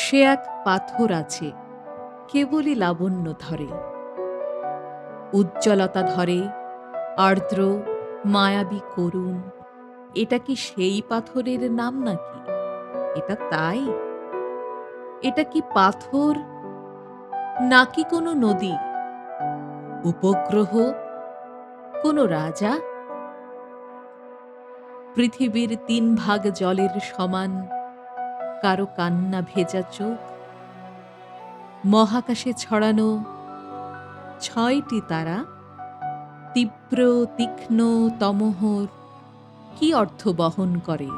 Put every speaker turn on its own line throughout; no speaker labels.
সে এক পাথর আছে, কেবলই লাবণ্য ধরে, উজ্জ্বলতা ধরে, আর্দ্র মায়াবী করুণ। এটা কি সেই পাথরের নাম নাকি? এটা তাই? এটা কি পাথর নাকি কোনো নদী, উপগ্রহ, কোনো রাজা? পৃথিবীর ৩ ভাগ জলের সমান কারো কান্না ভেজা চোখ, মহাকাশে ছড়ানো ৬টি তারা, তীব্র তীক্ষ্ণ তমোহর কি অর্থ বহন করে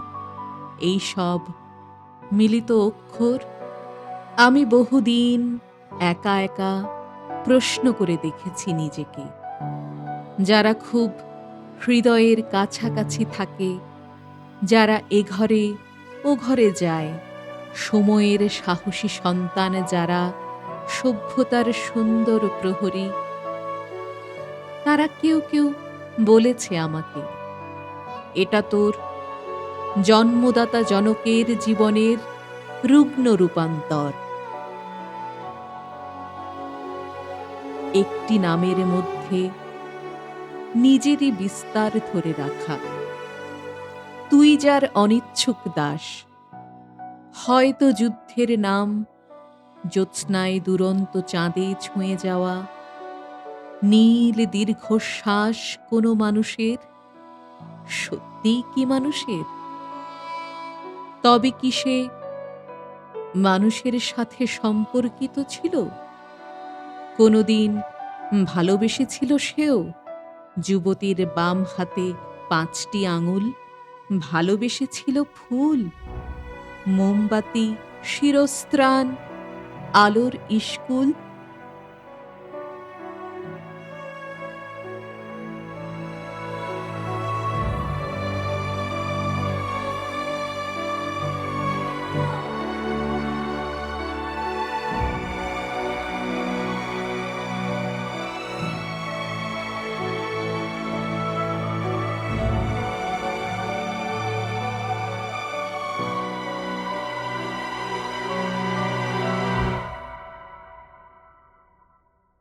এই সব মিলিত অক্ষর? আমি বহুদিন একা একা প্রশ্ন করে দেখেছি নিজেকে। যারা খুব হৃদয়ের কাছাকাছি থাকে, যারা এ ঘরে ও ঘরে যায়, সময়ের সাহসী সন্তান যারা, সভ্যতার সুন্দর প্রহরী, তারা কেউ কেউ বলেছে আমাকে, এটা তোর জন্মদাতা জনকের জীবনের রুগ্ন রূপান্তর। একটি নামের মধ্যে নিজেরই বিস্তার ধরে রাখা। তুই যার অনিচ্ছুক দাস, হয়তো যুদ্ধের নাম, জ্যোৎস্নায় দুরন্ত চাঁদে ছুঁয়ে যাওয়া, নীল দীর্ঘশ্বাস কোনো মানুষের, সত্যিই কি মানুষের? তবে কি সে মানুষের সাথে সম্পর্কিত ছিল? কোনোদিন ভালোবেসেছিল সেও? যুবতীর বাম হাতে ৫টি আঙুল, ভালোবেসেছিল ফুল, মোমবাতি, শিরস্ত্রাণ, আলোর ইস্কুল,